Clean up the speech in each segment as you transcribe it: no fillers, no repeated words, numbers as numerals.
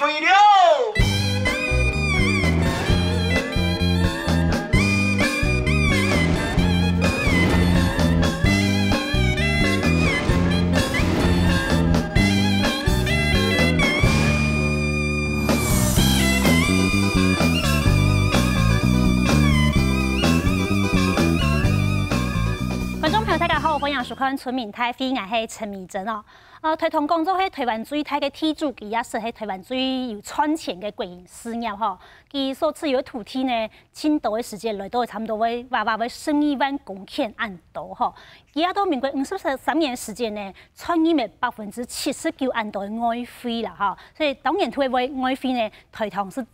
飞了。大家好，欢迎收看《村民台飞》，我是陈美珍哦。推动工作是台湾最大的地主，伊也是台湾最有赚钱的国营事业吼。伊所持有的土地呢，青岛的时间内都差不多为12万公顷按多吼。伊也到民国53年时间呢，创意的79%按多的外汇啦吼。所以当年推为外汇呢，台糖是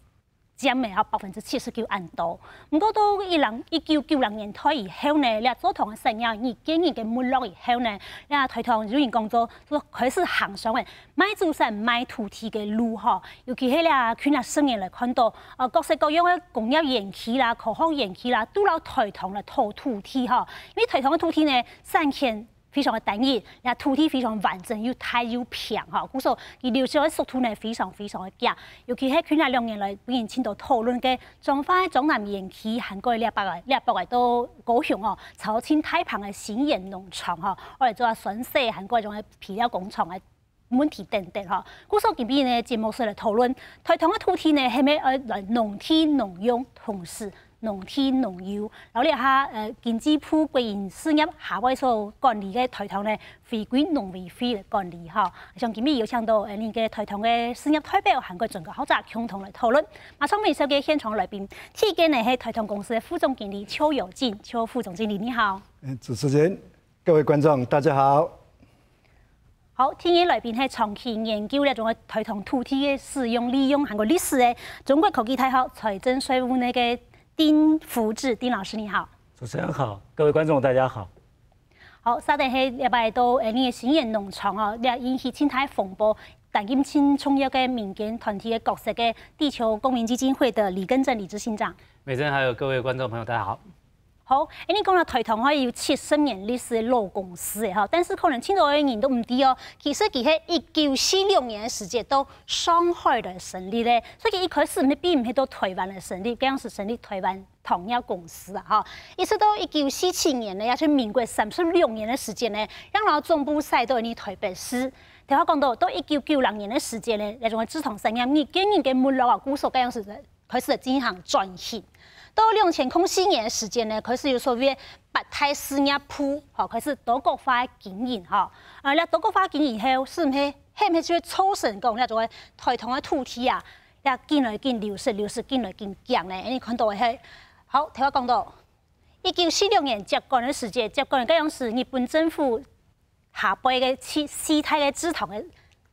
占的79%按多，不过到1990年代以後呢，你做同嘅生意，你經營嘅沒落以後呢，你台糖有人工作就開始行上嘅買住宅、買土地嘅路吼，尤其係咧去那10年來看到，各式各樣嘅工業園區啦、科學園區啦，都有台糖嘅土地吼，因為台糖嘅土地呢，產權非常的單一，然後土地非常完整又大又平哈，故所佢留下嘅屬土呢非常的佳，尤其係佢那2年來俾人青島討論嘅彰化中南園區，韓國200個都高雄哦，潮清太平嘅新園農場哈，我哋做下選擇韓國種嘅皮料工廠嘅問題等等哈，故所今邊呢節目上嚟討論台糖嘅土地呢係咪來農田農用同時？農田農業，然後咧下經濟部國營事業下位所管理嘅台糖咧，回歸農委會嚟管理哈。像今日有請到呢個台糖嘅事業代表，韓國整個考察共同嚟討論。馬上面收嘅現場來賓，第一個呢係台糖公司嘅副總經理邱友進，邱副總經理你好。主持人，各位觀眾，大家好。好，第二個來賓係長期研究呢種台糖土地嘅使用利用韓國歷史嘅中國科技大學財政稅務那個丁福志，丁老師你好，主持人好，各位觀眾大家好。好，稍等係禮拜到呢個新園農場哦，引起青態風波，但今次創業嘅民間團體嘅角色嘅地球公民基金會的李根正理執行長。美珍還有各位觀眾朋友大家好。好，你講到台糖可以有70年歷史嘅老公司嘅，但是可能青島嘅人都唔知哦。其實佢喺1946年嘅時節到上海嚟成立咧，所以一開始並唔係到台灣嚟成立，咁樣是成立台灣糖業公司啊，哈。一直到1947年咧，也就是民國36年嘅時間咧，讓我總部曬到呢台北市。頭先講到1990年嘅時間咧，那種製糖產業你經營嘅沒落啊，股數咁樣是開始進行轉型。到2004年嘅時間呢，開始有所謂百泰事業部，開始多角化經營哈。你多角化經營後，是唔係就會促成講呢種台糖嘅土地啊，漸來漸流失，漸來漸減呢？你看到嘅係好，頭先講到1946年接管嘅時間，接管嗰樣是日本政府下輩嘅四大嘅製糖嘅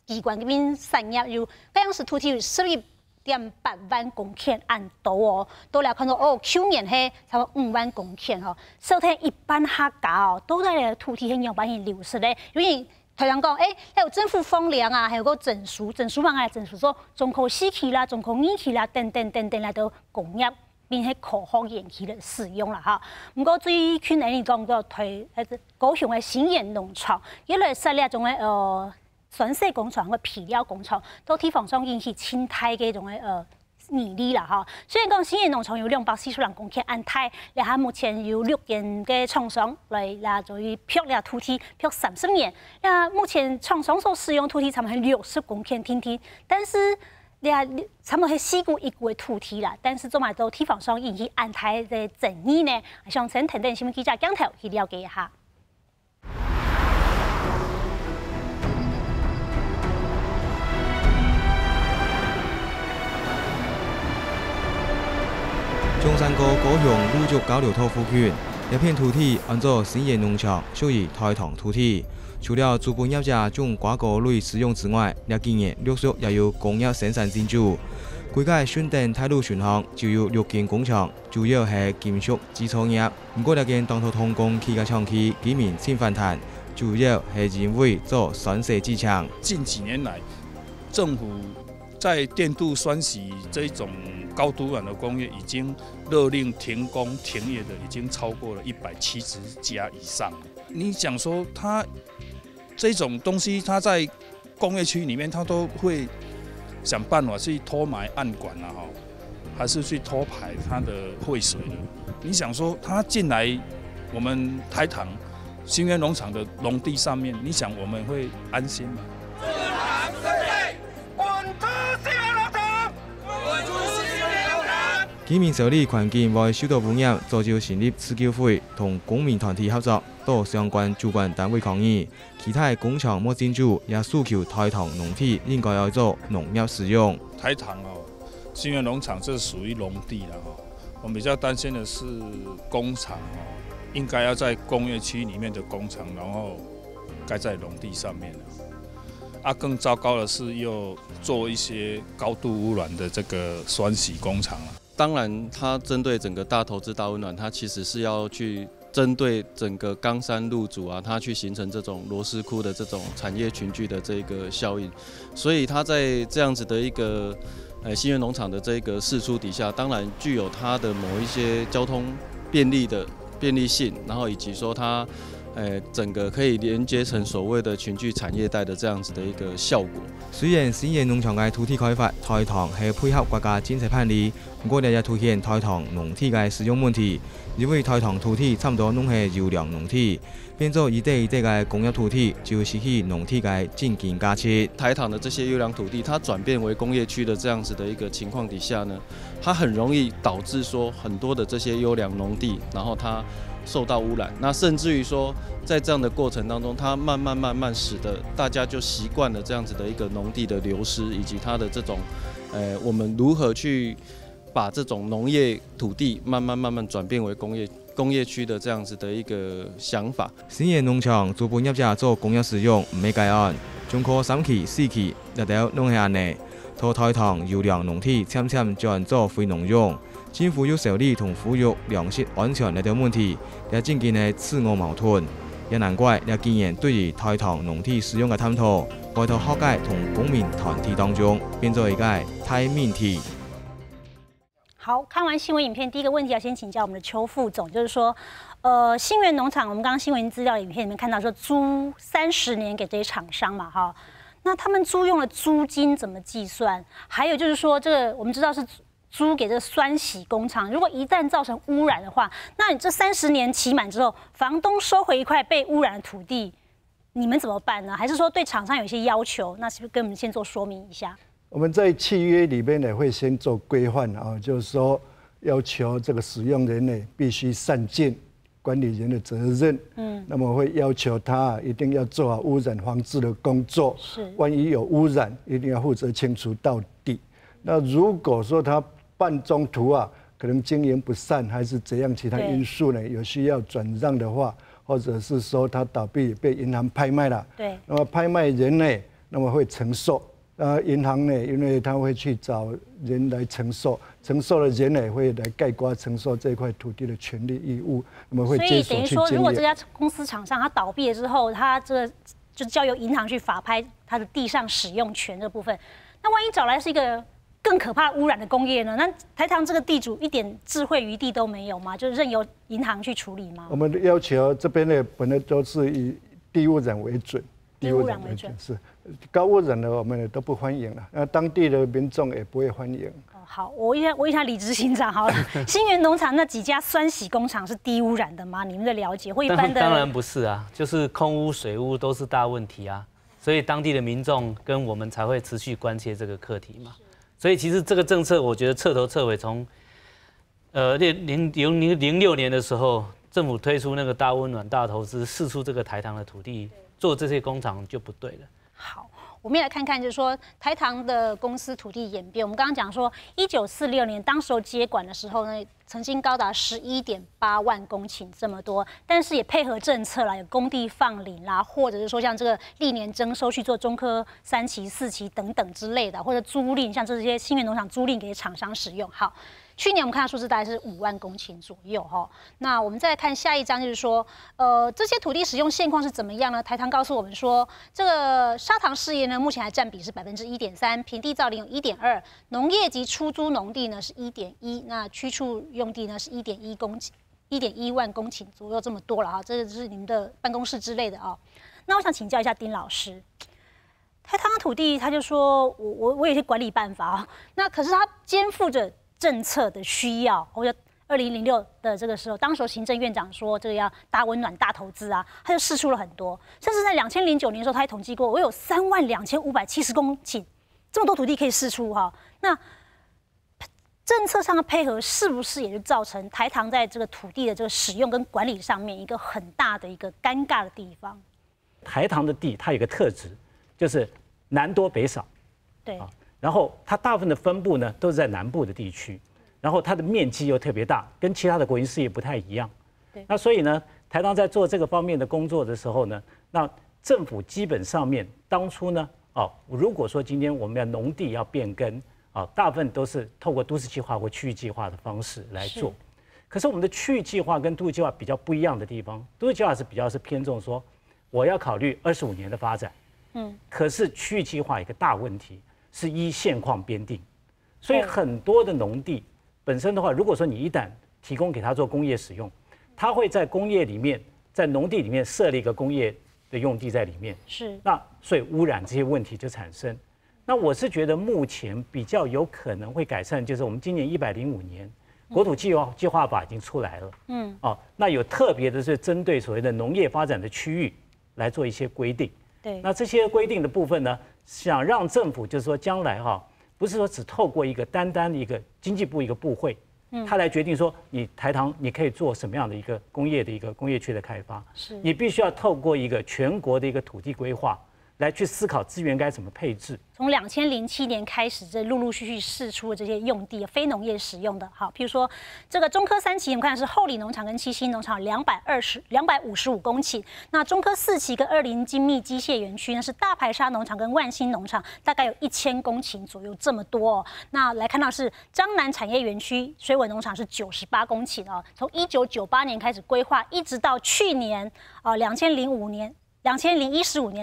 機關嗰邊產業有，嗰樣是土地有11.8萬公頃按多哦，到嚟看到哦，去年係差不多5萬公頃吼，收聽一半下架哦，都係土地係有把人流失咧。因為台上講，還有政府放糧啊，還有個證書嘛啊，證書說中科4期啦、中科2期啦，等嚟到工業並係科學園區嚟使用啦嚇。不過最近呢，講到高雄嘅新園農場，一來設立種嘅選色工廠嘅皮料工廠，到地方上引起青態嘅種嘅擬利啦嚇。雖然講新園農場有240萬公頃按太，然後目前有6間嘅廠商來做漂了土地漂30年，目前廠商所使用土地差唔多係60公頃天地，但是差唔多係4股1股嘅土地啦，但是做埋到地方上引起按太嘅爭議呢，想請聽新聞記者鏡頭去了解一下。中山高雄陸續交流道附近，一片土地按照新園農場，屬於台糖土地。除了資本業者將掛鈎類使用之外，今年陸續也有工業生產進駐。規個順德太魯巡航就有6間工廠，主要係金屬製造業。不過間當初通工期嘅廠區居民請反彈，主要係因為做選色技巧。近幾年來，政府在電鍍酸洗這種高毒染的工業已經勒令停工停業的已經超過了170家以上。你講說它這種東西，它在工業區裡面，它都會想办法去偷埋暗管啊，还是去偷排它的废水呢？你想说他进来我们台糖新源农场的农地上面，你想我们会安心吗？居民受理环境未受到污染，造就成立自救会，同公民团体合作，到相关主管单位抗议。其他的工厂莫进驻，也诉求台糖农地应该要做农业使用。台糖新源农场这是属于农地了我们比较担心的是工厂应该要在工业区里面的工厂，然后盖在农地上面更糟糕的是又做一些高度污染的这个酸洗工厂当然，它针对整个大投资大温暖，它其实是要去针对整个冈山路主它去形成这种螺丝窟的这种产业群聚的这个效应，所以它在这样子的一个新源农场的这个释出底下，当然具有它的某一些交通便利性，然后以及说它整个可以连接成所谓的群聚产业带的这样子的一个效果。虽然新源农场嘅土地开发，台糖係配合國家政策辦理，不過日日凸顯台糖農地嘅使用問題，因為台糖土地差唔多攏係優良農地，變做一地嘅工業土地，就失去農地嘅經濟價值。台糖的這些優良土地，它轉變為工業區的這樣子的一個情況底下呢，它很容易導致說很多的這些優良農地，然後它受到污染，那甚至於說，在這樣的過程當中，它慢慢使得大家就習慣了這樣子的一個農地的流失，以及它的這種，我們如何去把這種農業土地慢慢轉變為工業區的這樣子的一個想法。新源農場資本業者做工業使用唔係計案，中科3期、4期日頭攏係安尼，拖台糖優良農地漸轉做非農用。政府要受理同撫育糧食安全呢條問題，也漸見係自我矛盾，也難怪也竟然對於台糖農地使用嘅探討，外頭學界同公民團體當中變做一個大命題。好，看完新聞影片，第一個問題要先請教我們的邱副總，就是說，新源農場，我們剛剛新聞資料影片裡面看到說租30年給這些廠商嘛，哈，那他們租用的租金怎麼計算？還有就是說，這個我們知道是租給這個酸洗工廠，如果一旦造成污染的話，那你這30年期滿之後，房東收回一塊被污染的土地，你們怎麼辦呢？還是說對廠商有一些要求？那是不是跟我們先做說明一下？我們在契約裡面呢會先做規範就是說要求這個使用人呢必須善盡管理人的責任，那麼會要求他一定要做好污染防治的工作，萬一有污染，一定要負責清除到底。那如果說他半中途可能經營不善，還是怎樣其他因素呢？有需要轉讓的話，或者是說他倒閉被銀行拍賣了，那麼拍賣人呢，那麼會承受。銀行呢，因為他會去找人來承受，承受的人呢會來概括承受這塊土地的權利義務，那麼會接手去經營。所以等於說，如果這家公司廠商他倒閉了之後，他這個就交由銀行去法拍他的地上使用權這部分，那萬一找來是一個更可怕污染的工業呢？那台糖這個地主一點智慧餘地都沒有嗎？就任由銀行去處理嗎？我們的要求這邊呢，本來都是以低污染為準，低污染為準是高污染的，我們都不歡迎了。那當地的民眾也不會歡迎。好，我問一下李執行長好了，新源農場那幾家酸洗工廠是低污染的嗎？你們的了解或一般的？當然不是啊，就是空污、水污都是大問題啊，所以當地的民眾跟我們才會持續關切這個課題嘛。所以其實這個政策，我覺得徹頭徹尾從2006年的時候，政府推出那個大溫暖大投資，釋出這個台糖的土地，做這些工廠就不對了。好，我們也來看看，就是說台糖的公司土地演變。我們剛剛講說，1946年當時候接管的時候呢，曾經高達11.8萬公頃這麼多，但是也配合政策啦，有工地放領啦，或者是說像這個歷年徵收去做中科3期、4期等等之類的，或者租賃，像這些新源農場租賃給廠商使用。好。去年我們看到數字大概是5萬公頃左右哈。那我們再來看下一章，就是說，這些土地使用現況是怎麼樣呢？台糖告訴我們說，這個砂糖事業呢，目前還佔比是1.3%，平地造林有1.2%，農業及出租農地呢是1.1%，那區處用地呢是1.1萬公頃左右，這麼多了哈。這個是你們的辦公室之類的啊。那我想請教一下丁老師。台糖的土地，他就说我有些管理办法啊，那可是他肩负着政策的需要，或者2006的这个时候，当时行政院长说这个要大温暖、大投资啊，他就释出了很多，甚至在2009年的时候，他还统计过，我有32570公顷，这么多土地可以释出哈。那政策上的配合，是不是也就造成台糖在这个土地的这个使用跟管理上面一个很大的一个尴尬的地方？台糖的地它有个特质，就是南多北少，对，然后它大部分的分布呢都是在南部的地区。然后它的面积又特别大，跟其他的国营事业不太一样。那所以呢，台糖在做这个方面的工作的时候呢，那政府基本上面当初呢，如果说今天我们要农地要变更，大部分都是透过都市计划或区域计划的方式来做。可是我们的区域计划跟都市计划比较不一样的地方，都市计划是比较偏重说，我要考虑25年的发展。可是区域计划有一个大问题是依现况编定，所以很多的农地。本身的话，如果说你一旦提供给他做工业使用，他会在工业里面，在农地里面设立一个工业的用地在里面，那所以污染这些问题就产生。那我是觉得目前比较有可能会改善，就是我们今年105年国土计划法已经出来了，那有特别的是针对所谓的农业发展的区域来做一些规定。对，那这些规定的部分呢，想让政府就是说将来不是说只透过一个单的一个经济部一个部会，他来决定说你台糖你可以做什么样的一个工业区的开发，你必须要透过一个全国的一个土地规划来去思考资源该怎么配置。从2007年开始，这陆续释出的这些用地，非农业使用的，好，譬如说这个中科3期，我们看的是后里农场跟七星农场255公顷，那中科4期跟20精密机械园区呢是大排沙农场跟万兴农场，大概有1000公顷左右，这么多哦。那来看到是彰南产业园区水尾农场是98公顷哦，从1998年开始规划，一直到去年2015年，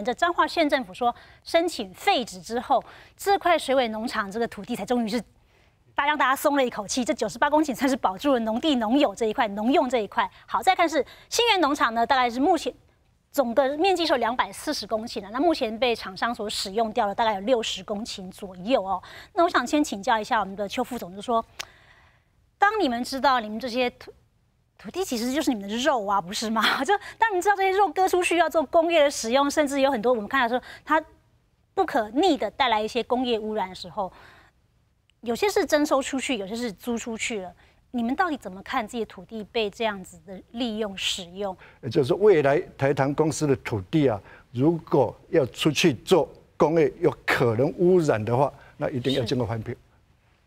这彰化县政府说申请废止之后，这块水尾农场这个土地才终于是让大家松了一口气。这98公顷算是保住了农地农友这一块、农用这一块。好，再看是新源农场呢，大概是目前总的面积是有240公顷了，那目前被厂商所使用掉了大概有60公顷左右哦。那我想先请教一下我们的邱副总，就是说，当你们知道你们这些土地其实就是你们的肉啊，不是吗？就当你知道这些肉割出去要做工业的使用，甚至有很多我们看到说它不可逆的带来一些工业污染的时候，有些是征收出去，有些是租出去了。你们到底怎么看这些土地被这样子的利用使用？也就是说，未来台糖公司的土地啊，如果要出去做工业，有可能污染的话，那一定要经过环评。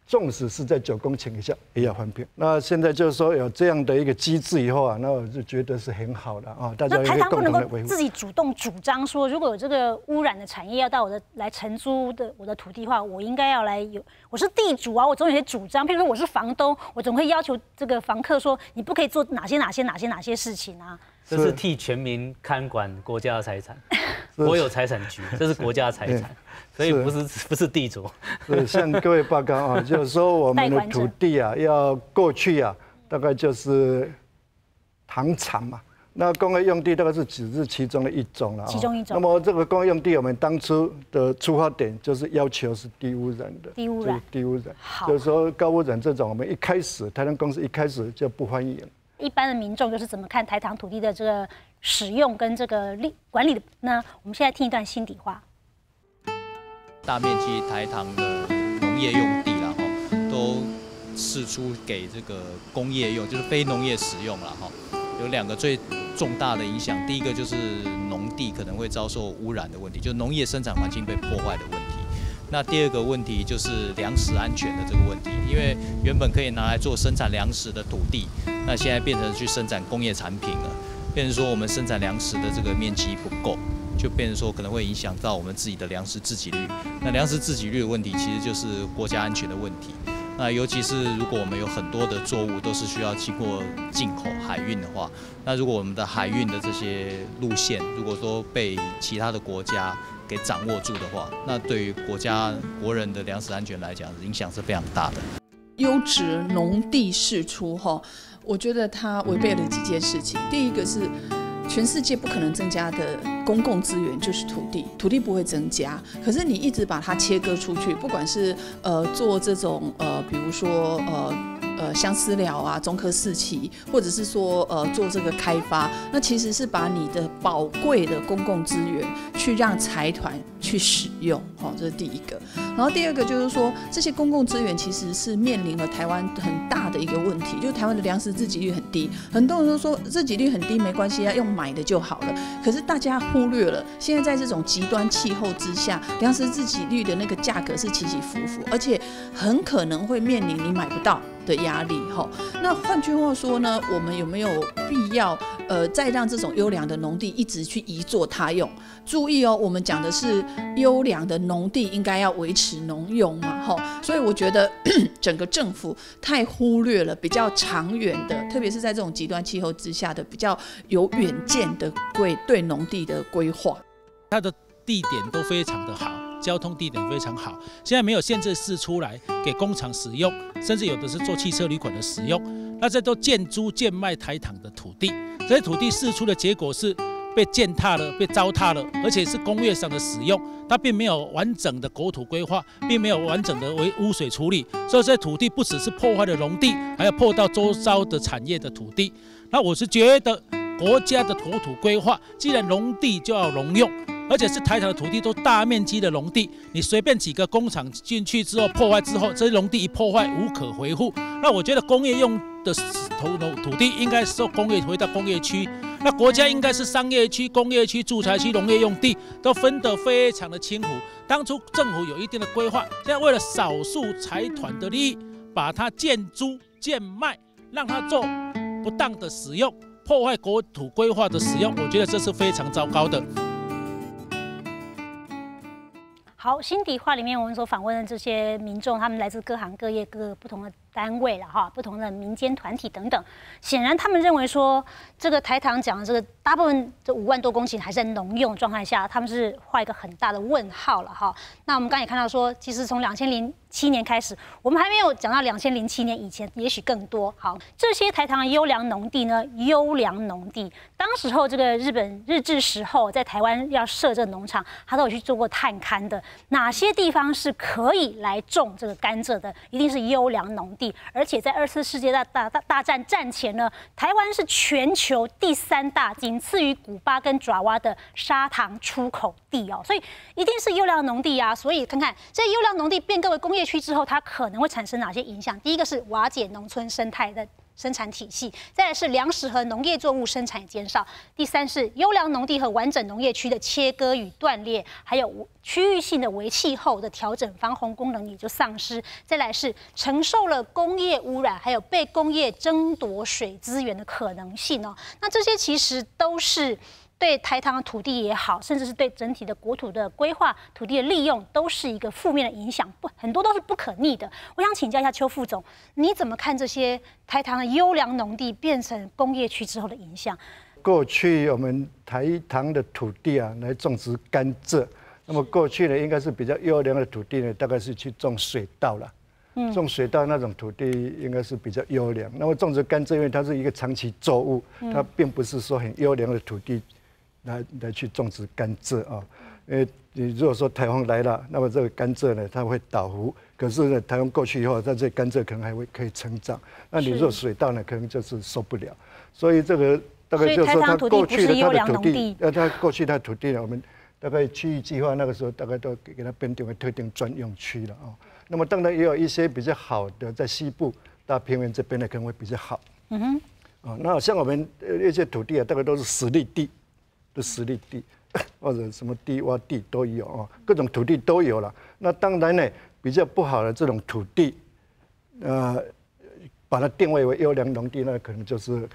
纵使是在9公顷以下，也要环评。那现在就是说有这样的一个机制以后啊，那我就觉得是很好的啊，大家也可以共同的维护。自己主动主张说，如果有这个污染的产业要到我的来承租的我的土地的话，我应该要来我是地主啊，我总有些主张。譬如说我是房东，我总会要求这个房客说，你不可以做哪些事情啊。这是替全民看管国家的财产，国有财产局，这是国家财产，所以不是地主。向各位报告啊，就是说我们的土地啊，要过去啊，大概就是糖厂嘛。那工业用地大概只是其中的一种了。其中一种。那么这个工业用地，我们当初的出发点就是要求是低污染的。低污染。低污染。就是说高污染这种，我们台糖公司一开始就不欢迎。一般的民众就是怎么看台糖土地的这个使用跟这个管理的呢？我们现在听一段心底话。大面积台糖的农业用地啦，都释出给这个工业用，就是非农业使用啦，有2个最重大的影响。第一个就是农地可能会遭受污染的问题，就是农业生产环境被破坏的问题。那第2个问题就是粮食安全的这个问题，因为原本可以拿来做生产粮食的土地，那现在变成去生产工业产品了，变成说我们生产粮食的这个面积不够，就变成说可能会影响到我们自己的粮食自给率。那粮食自给率的问题，其实就是国家安全的问题。那尤其是如果我们有很多的作物都是需要经过进口海运的话，那如果我们的海运的这些路线，如果说被其他的国家给掌握住的话，那对于国人的粮食安全来讲，影响是非常大的。优质农地释出我觉得它违背了几件事情。第一个是全世界不可能增加的公共资源就是土地，土地不会增加，可是你一直把它切割出去，不管是做这种比如说相思寮啊、中科四期，或者是说做这个开发，那其实是把你的宝贵的公共资源去让财团去使用，这是第一个。然后第二个就是说，这些公共资源其实是面临了台湾很大的一个问题，就是台湾的粮食自给率很低。很多人都说自给率很低没关系啊，用买的就好了。可是大家忽略了，现在在这种极端气候之下，粮食自给率的那个价格是起起伏伏，而且很可能会面临你买不到的压力。那换句话说呢，我们有没有必要再让这种优良的农地一直去移作他用？注意哦，我们讲的是优良的农地应该要维持农用嘛，所以我觉得整个政府太忽略了比较长远的，特别是在这种极端气候之下的比较有远见的对农地的规划。它的地点都非常的好，交通地点非常好，现在没有限制释出来给工厂使用，甚至有的是做汽车旅馆的使用。那这都建租建卖台糖的土地，这些土地释出的结果是被践踏了、被糟蹋了，而且是工业上的使用，它并没有完整的国土规划，并没有完整的污水处理，所以这些土地不只是破坏了农地，还要破到周遭的产业的土地。那我是觉得国家的国土规划，既然农地就要农用，而且是台糖的土地都大面积的农地，你随便几个工厂进去之后破坏之后，这些农地一破坏无可回复。那我觉得工业用的土地应该是回到工业区，那国家应该是商业区、工业区、住宅区、农业用地都分得非常的清楚。当初政府有一定的规划，现在为了少数财团的利益，把它建租建卖，让它做不当的使用，破坏国土规划的使用，我觉得这是非常糟糕的。好，心底话里面我们所访问的这些民众，他们来自各行各业、各不同的单位了哈，不同的民间团体等等。显然，他们认为说，这个台糖讲的这个大部分这5万多公顷还是在农用状态下，他们是画一个很大的问号了哈。那我们刚才也看到说，其实从2007年开始，我们还没有讲到2007年以前，也许更多。好，这些台糖的优良农地呢，优良农地，当时候这个日治时候在台湾要设这个农场，他都有去做过探勘的，哪些地方是可以来种这个甘蔗的，一定是优良农地。而且在2次世界大战战前呢，台湾是全球第3大，仅次于古巴跟爪哇的砂糖出口地哦，所以一定是优良农地啊。所以看看这优良农地变更为工业区之后，它可能会产生哪些影响？第一个是瓦解农村生态的生产体系，再来是粮食和农业作物生产减少，第三是优良农地和完整农业区的切割与断裂，还有区域性的为气候的调整，防洪功能也就丧失。再来是承受了工业污染，还有被工业争夺水资源的可能性哦。那这些其实都是对台糖的土地也好，甚至是对整体的国土的规划、土地的利用，都是一个负面的影响，很多都是不可逆的。我想请教一下邱副总，你怎么看这些台糖的优良农地变成工业区之后的影响？过去我们台糖的土地啊，来种植甘蔗，那么过去呢，应该是比较优良的土地呢，大概是去种水稻了。种水稻那种土地应该是比较优良。那么种植甘蔗，因为它是一个长期作物，它并不是说很优良的土地来去种植甘蔗啊。因为你如果说台风来了，那么这个甘蔗呢，它会倒伏。可是呢，台风过去以后，它这甘蔗可能还会可以成长。那你如果水稻呢，可能就是受不了。所以这个大概就是说，它过去的它的土地，它过去它的土地呢，我们大概区域计划那个时候，大概都给它编定为特定专用区了啊。那么当然也有一些比较好的，在西部大平原这边呢，可能会比较好。那像我们一些土地啊，大概都是实力地，或者什么低洼地都有啊，各种土地都有了。那当然呢，比较不好的这种土地，把它定位为优良农地，那可能就是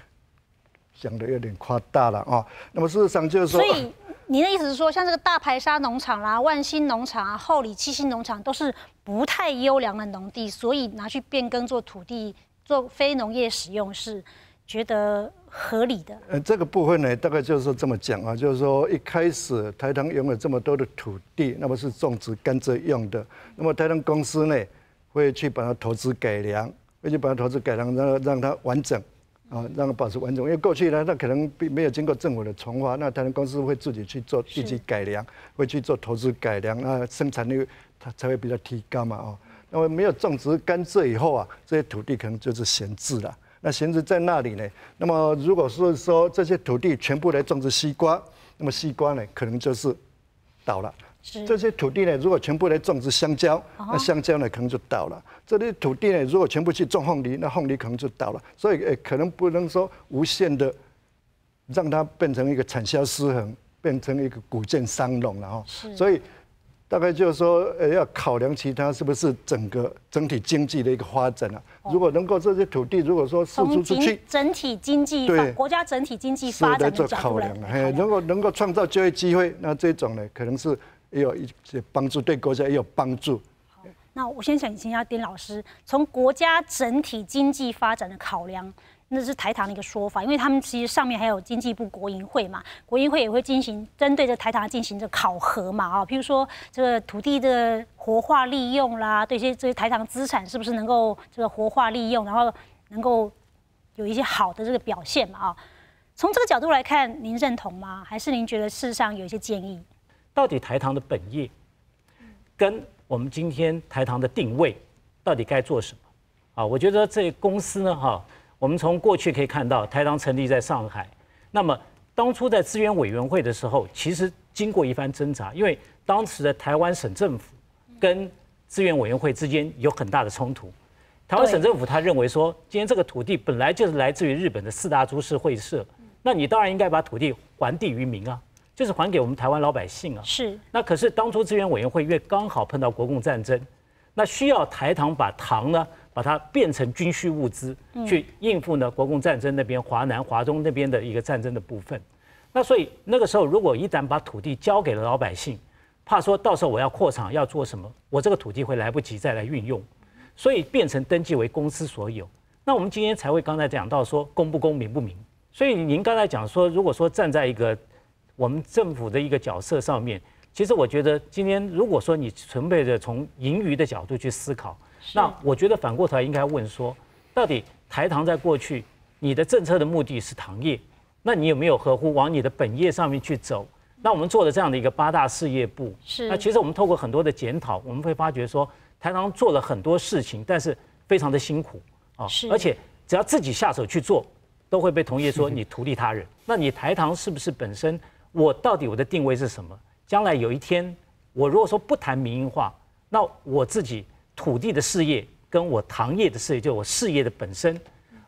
想的有点夸大了啊。那么事实上就是说，所以你的意思是说，像这个大排沙农场啦、万兴农场啊、后里七星农场都是不太优良的农地，所以拿去变更做土地、做非农业使用是觉得合理的。这个部分呢，大概就是说这么讲啊，就是说一开始台糖拥有这么多的土地，那么是种植甘蔗用的，那么台糖公司呢会去把它投资改良，让它完整。让它保持完整。因为过去呢，它可能没有经过政府的重划，那台糖公司会自己去做地基改良，会去做投资改良，那生产率它才会比较提高嘛那么没有种植甘蔗以后这些土地可能就是闲置了。那闲置在那里呢？那么如果说这些土地全部来种植西瓜，那么西瓜呢可能就是倒了。这些土地呢，如果全部来种植香蕉，那香蕉呢可能就倒了。这些土地呢，如果全部去种凤梨，那凤梨可能就倒了。所以可能不能说无限的让它变成一个产销失衡，变成一个谷贱伤农了所以大概就是说，要考量其他是不是整体经济的一个发展如果能够这些土地如果说释出出去，整体经济国家整体经济发展的角度来考量能够创造就业机会，那这种呢可能是也有一些帮助，对国家也有帮助。那我先请教丁老师，从国家整体经济发展的考量，那是台糖的一个说法，因为他们其实上面还有经济部国营会嘛，国营会也会针对这台糖进行这考核嘛譬如说这个土地的活化利用啦，对这些台糖资产是不是能够这个活化利用，然后能够有一些好的这个表现嘛从这个角度来看，您认同吗？还是您觉得事实上有一些建议？到底台糖的本业跟我们今天台糖的定位到底该做什么我觉得这公司呢我们从过去可以看到，台糖成立在上海。那么当初在资源委员会的时候，其实经过一番挣扎，因为当时的台湾省政府跟资源委员会之间有很大的冲突。台湾省政府他认为说，今天这个土地本来就是来自于日本的4大株式会社，那你当然应该把土地还地于民就是还给我们台湾老百姓是。那可是当初资源委员会因为刚好碰到国共战争，那需要台糖把糖呢，把它变成军需物资，去应付呢国共战争那边华南、华东那边的一个战争的部分。那所以那个时候，如果一旦把土地交给了老百姓，怕说到时候我要扩厂要做什么，我这个土地会来不及再来运用，所以变成登记为公司所有。那我们今天才会刚才讲到说公不公、民不民。所以您刚才讲说，如果说站在一个我们政府的一个角色上面，其实我觉得今天如果说你纯粹的从盈余的角度去思考，那我觉得反过头来应该问说，到底台糖在过去你的政策的目的是糖业，那你有没有合乎往你的本业上面去走？那我们做了这样的一个8大事业部，那其实我们透过很多的检讨，我们会发觉说，台糖做了很多事情，但是非常的辛苦而且只要自己下手去做，都会被同业说你图利他人。那你台糖是不是本身我到底我的定位是什么？将来有一天我如果说不谈民营化，那我自己土地的事业跟我糖业的事业，就我事业的本身，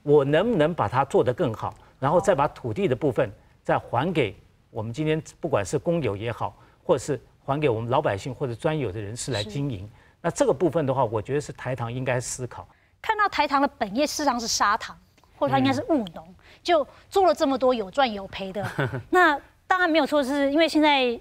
我能不能把它做得更好，然后再把土地的部分再还给我们今天不管是公有也好，或者是还给我们老百姓或者专有的人士来经营。那这个部分的话，我觉得是台糖应该思考。看到台糖的本业事实上是砂糖，或者它应该是务农，就做了这么多有赚有赔的。那当然没有错，是因为现在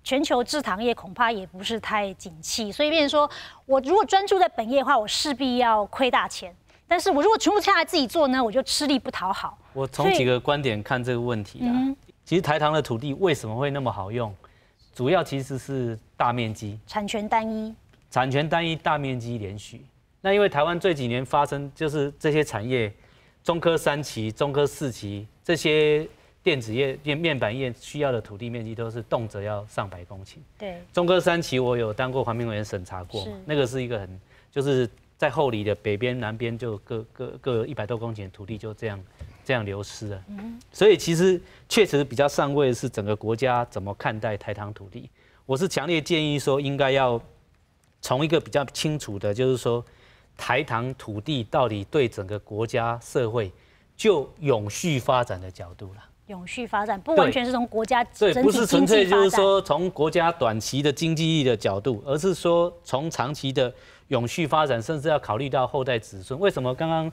全球制糖业恐怕也不是太景气，所以变成说我如果专注在本业的话，我势必要亏大钱。但是我如果全部下来自己做呢，我就吃力不讨好。我从几个观点看这个问题其实台糖的土地为什么会那么好用？主要其实是大面积、产权单一、大面积连续。那因为台湾这几年发生就是这些产业，中科3期、中科4期这些电子业、面板业需要的土地面积都是动辄要上百公顷。对，中科3期我有当过环评委员审查过嘛，那个是一个很就是在后里的北边、南边就各100多公顷的土地就这样流失了。所以其实确实比较上位的是整个国家怎么看待台糖土地。我是强烈建议说，应该要从一个比较清楚的，就是说台糖土地到底对整个国家社会就永续发展的角度了。永续发展不完全是从国家整体经济发展，对，不是纯粹就是说从国家短期的经济利益的角度，而是说从长期的永续发展，甚至要考虑到后代子孙。为什么刚刚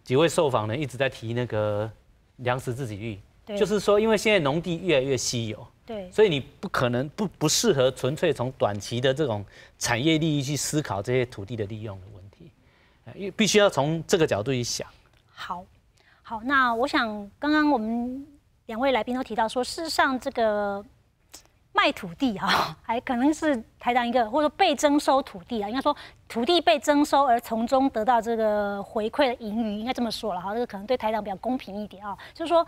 几位受访人一直在提那个粮食自给率？就是说，因为现在农地越来越稀有，对，所以你不可能不适合纯粹从短期的这种产业利益去思考这些土地的利用的问题，因为必须要从这个角度去想。好，那我想刚刚我们2位来宾都提到说，事实上这个卖土地哈，还可能是台糖一个，或者说被征收土地啊，应该说土地被征收而从中得到这个回馈的盈余，应该这么说了哈，这个可能对台糖比较公平一点啊，就是说。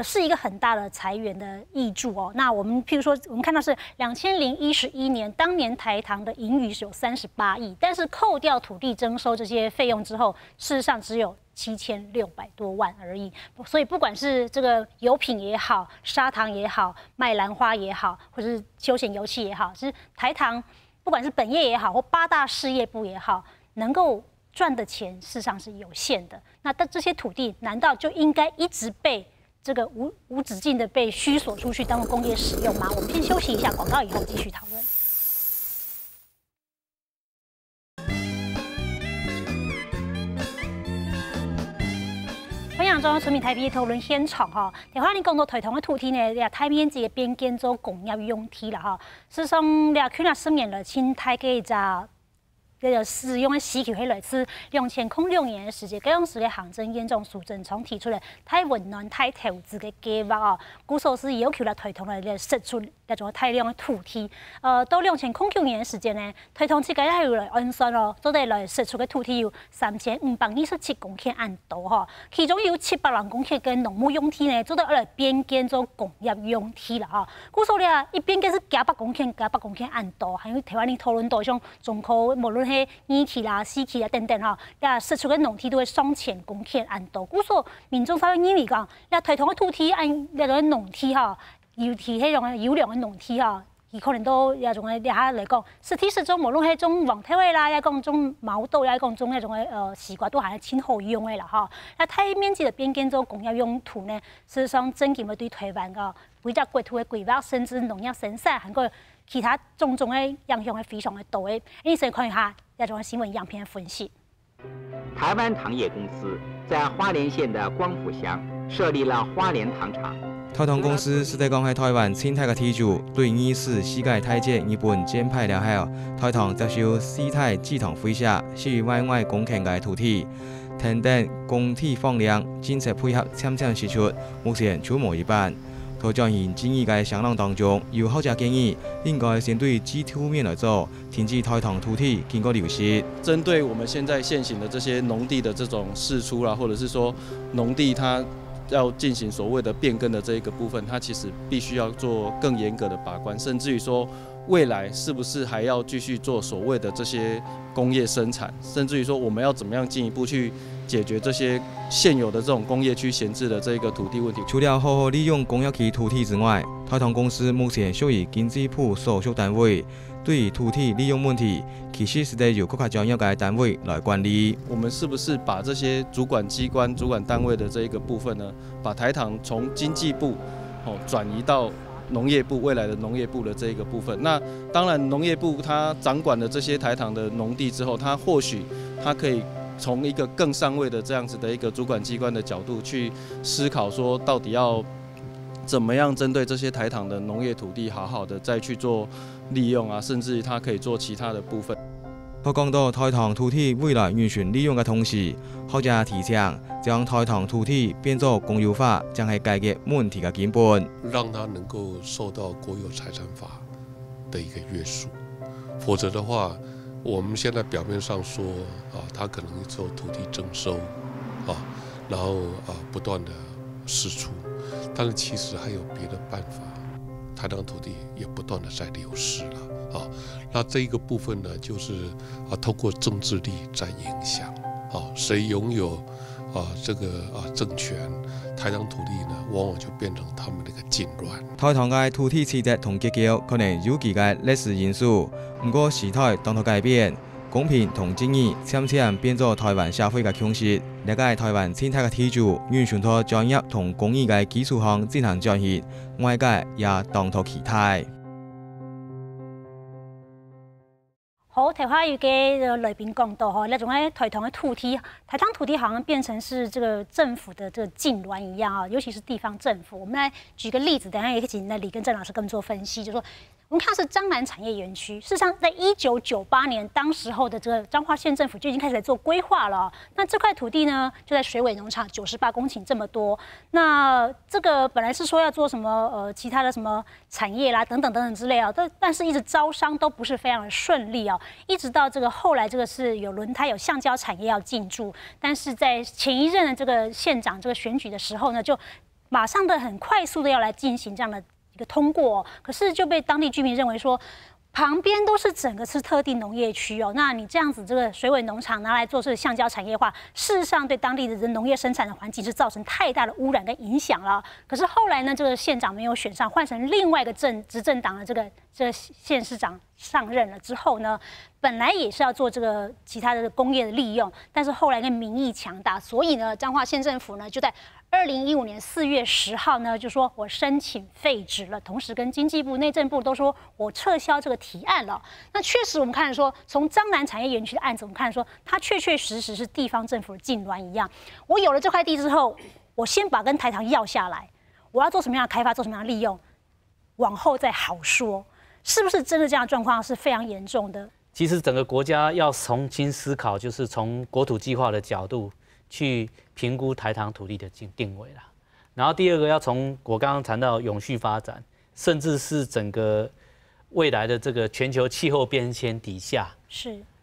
是一个很大的财源的挹注哦。那我们譬如说，我们看到是2011年，当年台糖的盈余是有38亿，但是扣掉土地征收这些费用之后，事实上只有7600多万而已。所以不管是这个油品也好，砂糖也好，卖兰花也好，或者是休闲油气也好，其实台糖不管是本业也好，或8大事业部也好，能够赚的钱事实上是有限的。那这些土地难道就应该一直被这个无止境的被虚索出去当做工业使用吗？我们先休息一下，广告以后继续讨论。欢迎中央村民台北讨论现场哈，台湾你讲到台糖的土地呢，台面这个边建做工业用地啦哈。事实上，去年10年了，新台嘅只。这个使用的需求，迄类似2006年的时间，高雄市的行政院长苏贞昌提出了太温暖、太投资的计划哦，故说是要求了台糖来释出那种大量的土地。到2009年的时间呢，台糖自己还有来按算哦，做得来释出的土地有3527公顷按度哈，其中有700万公顷跟农牧用地呢，做得来边建做工业用地了哈。故说咧，一边建是加8公顷、加8公顷按度，还有台湾的讨论到像中科无论2期啦、4期啊等等哈，释出的农地都会2000公顷按度。故说民众稍微认为讲，台糖的土地按那种农地哈，尤其迄种优良的农地哈，伊可能都那种的下来讲，实体是种无论迄种黄体位啦，也讲种毛豆，也讲种那种的西瓜都还挺好用的啦哈。那大面积的边建做工业用途呢，事实上真正要对台湾个规则国土的规划，甚至农业生产，还有其他种种的影响是非常的大的。你先看一下那种新闻样片分析。台湾糖业公司在花莲县的光复乡设立了花莲糖厂。台糖公司是在讲喺台湾生态嘅体主，对24世界体制日本减派了後，台糖接受世態制糖會社4萬外公頃嘅土地，田地工體放量，政策配合漸漸釋出，目前出模一半。在進行建議嘅商量當中，有學者建議應該先對基礎面來做，停止台糖土地經過流失。針對我們現在現行的這些農地的這種釋出啦，或者是說農地它要進行所謂的變更的這一個部分，它其實必須要做更嚴格的把關，甚至於說未來是不是還要繼續做所謂的這些工業生產，甚至於說我們要怎麼樣進一步去解決這些現有的這種工業區閒置的這個土地問題。除了好好利用工業區土地之外，台糖公司目前屬於經濟部所屬單位，對於土地利用問題，其實是得由更加專業嘅單位來管理。我們是不是把這些主管機關、主管單位的這一個部分呢，把台糖從經濟部轉移到農業部未來的農業部的這一個部分？那當然，農業部它掌管了這些台糖的農地之後，它或許它可以從一個更上位的這樣子的一個主管機關的角度去思考，說到底要怎麼樣針對這些台糖的農業土地，好好的再去做利用啊，甚至它可以做其他的部分。佢講到台糖土地未來完全利用嘅同時，學者提倡將台糖土地變作公有化，將係解決問題嘅根本。讓它能夠受到國有財產法的一個約束，否則的話，我們現在表面上說它可能做土地徵收然後不斷的釋出，但是其實還有別的辦法，台糖土地也不斷的在流失了。那這一個部分呢，就是透過政治力在影響誰擁有這個政權，台糖土地呢，往往就變成他們的一個禁亂。台糖嘅土地設計同結構可能有其嘅歷史因素，不過時代當頭改變，公平同正義漸漸變做台灣社會嘅共識。了解台灣生態嘅體主，完全喺專業同公益嘅基礎上進行轉型，外界也當頭期待。好，台花有給來賓講到哈，那種台糖的土地，台糖土地好像變成是這個政府的這個禁亂一樣啊，尤其是地方政府。我們來舉個例子，等下也可以請那李根正老師跟我們做分析，就是說我们看是彰南产业园区，事实上在1998年，当时候的这个彰化县政府就已经开始在做规划了。那这块土地呢，就在水尾农场98公顷这么多。那这个本来是说要做什么其他的什么产业啦，等等之类啊，但是一直招商都不是非常的顺利啊。一直到这个后来，这个是有轮胎、有橡胶产业要进驻，但是在前一任的这个县长这个选举的时候呢，就马上的很快速的要来进行这样的一个通过，可是就被当地居民认为说，旁边都是整个是特定农业区哦，那你这样子这个水尾农场拿来做这个橡胶产业化，事实上对当地的农业生产的环境是造成太大的污染跟影响了。可是后来呢，这个县长没有选上，换成另外一个执政党的这个县市长上任了之后呢，本来也是要做这个其他的工业的利用，但是后来跟民意强大，所以呢，彰化县政府呢就在2015年4月10号呢，就说我申请废止了，同时跟经济部、内政部都说我撤销这个提案了。那确实我们看说，从彰南产业园区的案子，我们看说它确实是地方政府的痉挛一样。我有了这块地之后，我先把跟台糖要下来，我要做什么样的开发，做什么样的利用，往后再好说。是不是真的这样的状况是非常严重的？其实整个国家要重新思考，就是从国土计划的角度去评估台糖土地的定位啦。然后第二个要从我刚刚谈到永续发展，甚至是整个未来的这个全球气候变迁底下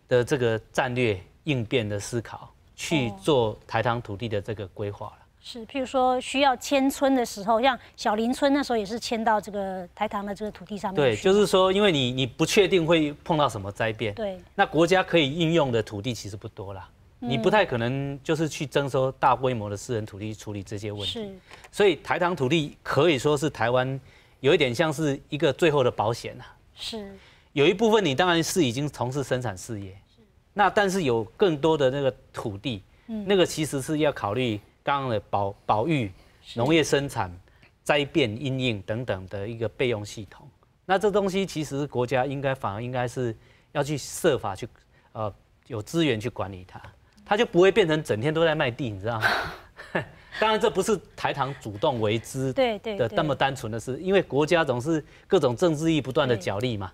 的这个战略应变的思考，去做台糖土地的这个规划了。是，譬如说需要迁村的时候，像小林村那时候也是迁到这个台糖的这个土地上面。对，就是说，因为你不确定会碰到什么灾变，对，那国家可以应用的土地其实不多啦。你不太可能就是去征收大规模的私人土地处理这些问题，所以台糖土地可以说是台湾有一点像是一个最后的保险啊。是，有一部分你当然是已经从事生产事业，那但是有更多的那个土地，那个其实是要考虑刚刚的保育、农业生产、灾变因应等等的一个备用系统。那这东西其实国家反而应该是要去设法去有资源去管理它。它就不会变成整天都在卖地，你知道吗？当然，这不是台糖主动为之的那么单纯的事，因为国家总是各种政治意不断的角力嘛。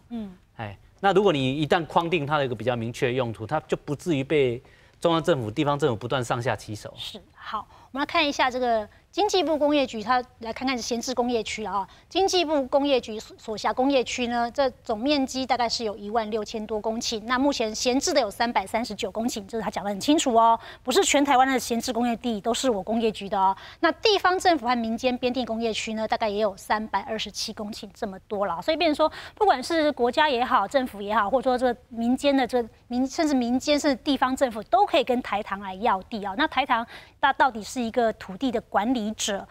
那如果你一旦框定它的一个比较明确的用途，它就不至于被中央政府、地方政府不断上下其手。是，好，我们来看一下这个经济部工业局，它来看看是闲置工业区了啊。经济部工业局所辖工业区呢，这总面积大概是有16000多公顷，那目前闲置的有339公顷，这是他讲得很清楚哦，不是全台湾的闲置工业地都是我工业局的哦。那地方政府和民间编定工业区呢，大概也有327公顷这么多了，所以变成说，不管是国家也好，政府也好，或者说这个民间的甚至民间甚至地方政府都可以跟台糖来要地啊。那台糖它到底是一个土地的管理者，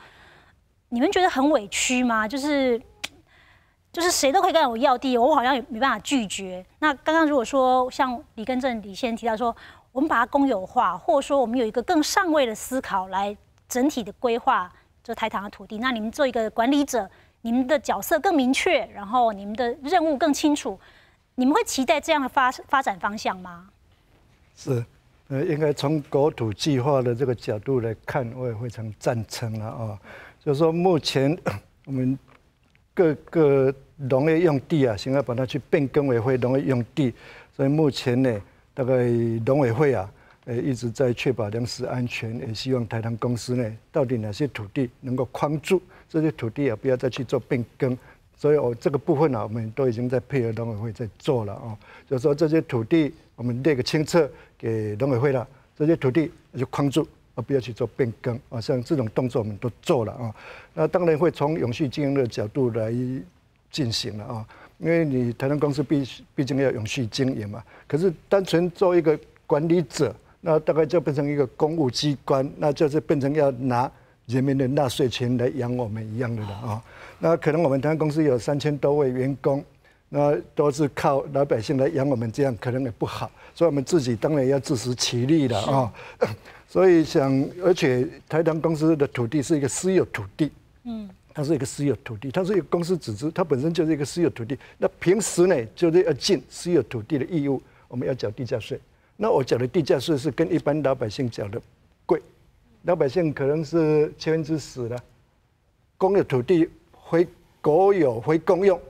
你们觉得很委屈吗？就是谁都可以跟我要地，我好像也没办法拒绝。那刚刚如果说像李根正李先生提到说，我们把它公有化，或者说我们有一个更上位的思考来整体的规划这台糖的土地，那你们做一个管理者，你们的角色更明确，然后你们的任务更清楚，你们会期待这样的发展方向吗？是。应该从国土计划的这个角度来看，我也非常赞成了啊。就是说，目前我们各个农业用地啊，想要把它去变更为农业用地，所以目前呢，大概农委会啊，一直在确保粮食安全，也希望台糖公司呢，到底哪些土地能够框住，这些土地啊，不要再去做变更。所以这个部分啊，我们都已经在配合农委会在做了啊。就是说这些土地，我们列个清册给农委会了，这些土地就框住，不要去做变更啊。像这种动作我们都做了啊。那当然会从永续经营的角度来进行了啊，因为你台糖公司毕竟要永续经营嘛。可是单纯做一个管理者，那大概就变成一个公务机关，那就是变成要拿人民的纳税钱来养我们一样的了啊。那可能我们台糖公司有3000多位员工，那都是靠老百姓来养我们，这样可能也不好，所以我们自己当然要自食其力了啊。所以而且台糖公司的土地是一个私有土地，它是一个私有土地，它是一个公司组织，它本身就是一个私有土地。那平时呢，就是要尽私有土地的义务，我们要缴地价税。那我缴的地价税是跟一般老百姓缴的贵，老百姓可能是10%的，公有土地回国有回公用，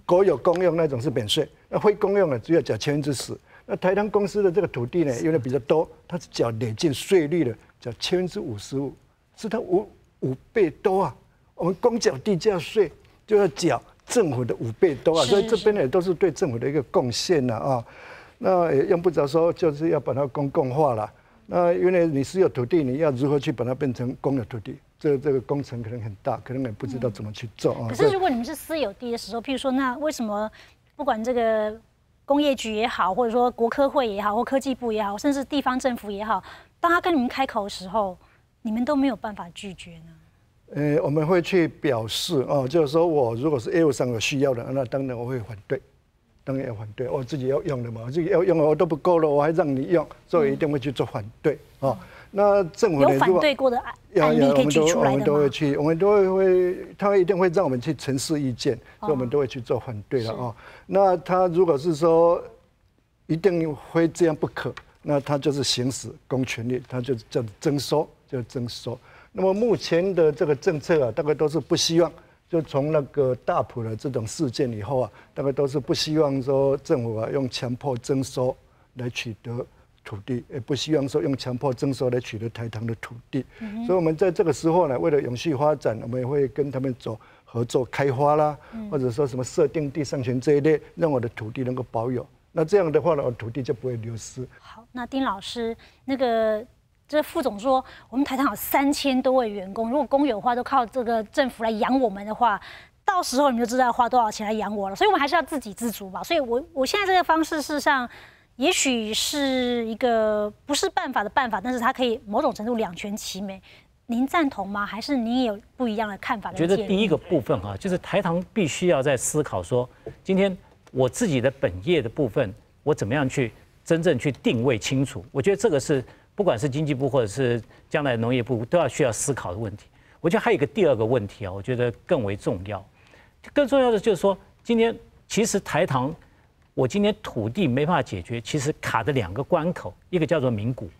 国有公用那种是免税，那非公用的只要缴10%。那台糖公司的这个土地呢，因为比较多，它是缴累进税率的，缴55%，是它5倍多啊。我们光缴地价税就要缴政府的5倍多啊，所以这边也都是对政府的一个贡献了啊。那也用不着说，就是要把它公共化了。那因为你私有土地，你要如何去把它变成公有土地？这个工程可能很大，可能也不知道怎么去做啊。可是如果你们是私有地的时候，譬如说，那为什么不管这个工业局也好，或者说国科会也好，或科技部也好，甚至地方政府也好，当他跟你们开口的时候，你们都没有办法拒绝呢？我们会去表示哦，就是说我如果是业务上有需要的，那当然我会反对，当然要反对，我自己要用的嘛，我自己要用的我都不够了，我还让你用，所以一定会去做反对哦。那政府有反对过的案例可以举出来的吗？我们都会去，我们都会，他一定会让我们去陈述意见，所以我们都会去做反对了哦。那他如果是说一定非这样不可，那他就是行使公权力，他就叫征收，叫征收。那么目前的这个政策啊，大概都是不希望，就从那个大埔的这种事件以后啊，大概都是不希望说政府啊用强迫征收来取得土地，也不希望说用强迫征收来取得台糖的土地。所以我们在这个时候呢，为了永续发展，我们也会跟他们走合作开发啦，或者说什么设定地上权这一类，让我的土地能够保有。那这样的话呢，我土地就不会流失。好，那丁老师，这副总说，我们台糖有3000多位员工，如果公有化都靠这个政府来养我们的话，到时候你们就知道要花多少钱来养我了。所以我们还是要自给自足吧。所以我现在这个方式，事实上也许是一个不是办法的办法，但是它可以某种程度两全其美。您赞同吗？还是您也有不一样的看法？觉得第一个部分哈，就是台糖必须要在思考说，今天我自己的本业的部分，我怎么样去真正去定位清楚？我觉得这个是不管是经济部或者是将来农业部都需要思考的问题。我觉得还有一个第二个问题啊，我觉得更为重要。更重要的就是说，今天其实台糖，我今天土地没办法解决，其实卡的2个关口，一个叫做名股，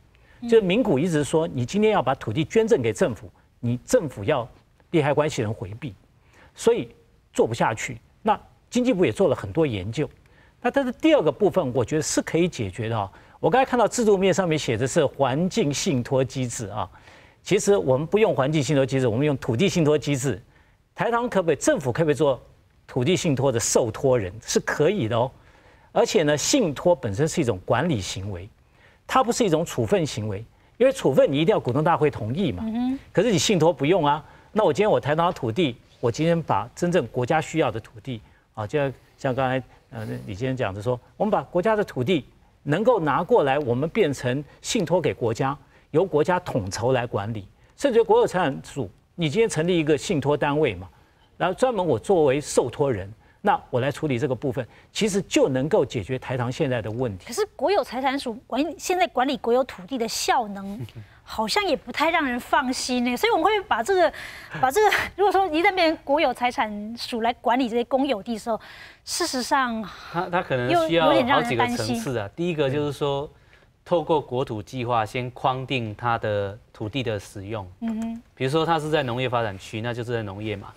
就是名股一直说你今天要把土地捐赠给政府，你政府要利害关系人回避，所以做不下去。那经济部也做了很多研究，那但是第2个部分，我觉得是可以解决的啊。我刚才看到制度面上面写的是环境信托机制啊，其实我们不用环境信托机制，我们用土地信托机制。台糖可不可以？政府可不可以做土地信托的受托人？是可以的哦。而且呢，信托本身是一种管理行为，它不是一种处分行为，因为处分你一定要股东大会同意嘛。可是你信托不用啊。那我今天我台糖的土地，我今天把真正国家需要的土地啊，就像刚才李先生讲的说，我们把国家的土地能够拿过来，我们变成信托给国家，由国家统筹来管理，甚至国有财产署，你今天成立一个信托单位嘛，然后专门我作为受托人，那我来处理这个部分，其实就能够解决台糖现在的问题。可是国有财产署现在管理国有土地的效能，好像也不太让人放心呢。所以我们会把这个，如果说一旦变成国有财产署来管理这些公有地的时候，事实上，它可能需要好几个层次啊。第一个就是说，透过国土计划先框定它的土地的使用，比如说它是在农业发展区，那就是在农业嘛，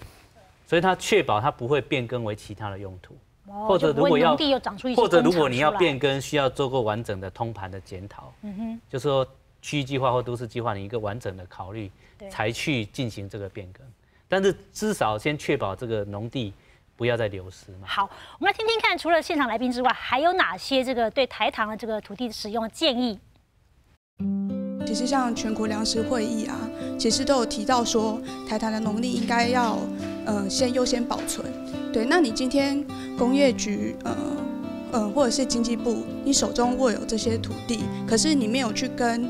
所以它确保它不会变更为其他的用途，或者如果你要变更，需要做过完整的通盘的检讨，就是说区域计划或都市计划，你一个完整的考虑，才去进行这个变更，但是至少先确保这个农地不要再流失嘛。好，我们来听听看，除了现场来宾之外，还有哪些这个对台糖的这个土地使用的建议？其实像全国粮食会议啊，其实都有提到说，台糖的农地应该要先优先保存。对，那你今天工业局或者是经济部，你手中握有这些土地，可是你没有去跟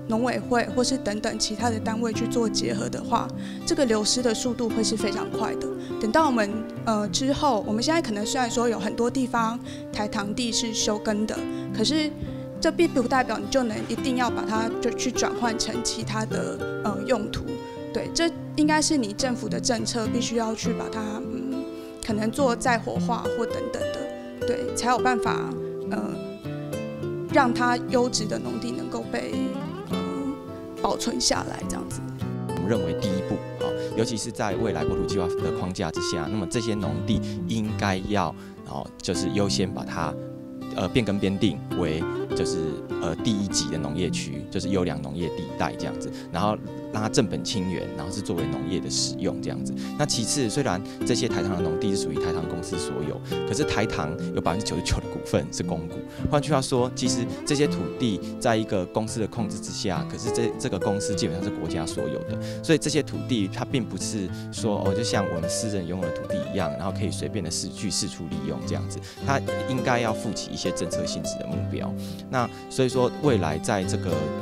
农委会或是等等其他的单位去做结合的话，这个流失的速度会是非常快的。等到我们之后，我们现在可能虽然说有很多地方台糖地是休耕的，可是这并不代表你就能一定要把它就去转换成其他的用途。对，这应该是你政府的政策必须要去把它可能做再活化或等等的，对，才有办法让它优质的农地能够被保存下来，这样子。认为第一步，尤其是在未来国土计划的框架之下，那么这些农地应该要就是优先把它变更编定为就是第1级的农业区，就是优良农业地带这样子，然后让它正本清源，然后是作为农业的使用这样子。那其次，虽然这些台糖的农地是属于台糖公司所有，可是台糖有99%的股份是公股。换句话说，其实这些土地在一个公司的控制之下，可是这个公司基本上是国家所有的，所以这些土地它并不是说就像我们私人拥有的土地一样，然后可以随便的四处利用这样子，它应该要负起一些政策性质的目标。那所以说，未来在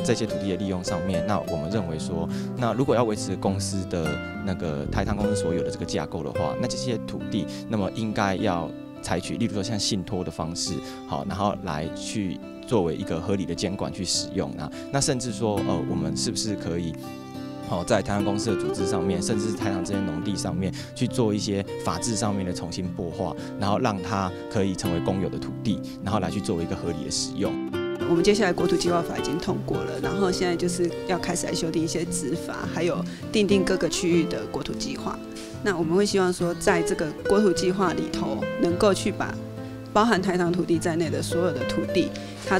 这些土地的利用上面，那我们认为说，那如果要维持公司的那个台糖公司所有的这个架构的话，那这些土地，那么应该要采取，例如说像信托的方式，然后来去作为一个合理的监管去使用啊。那甚至说，我们是不是可以？在台糖公司的组织上面，甚至是台糖这些农地上面，去做一些法制上面的重新擘画，然后让它可以成为公有的土地，然后来去作为一个合理的使用。我们接下来国土计划法已经通过了，然后现在就是要开始来修订一些执法，还有订定各个区域的国土计划。那我们会希望说，在这个国土计划里头，能够去把包含台糖土地在内的所有的土地，它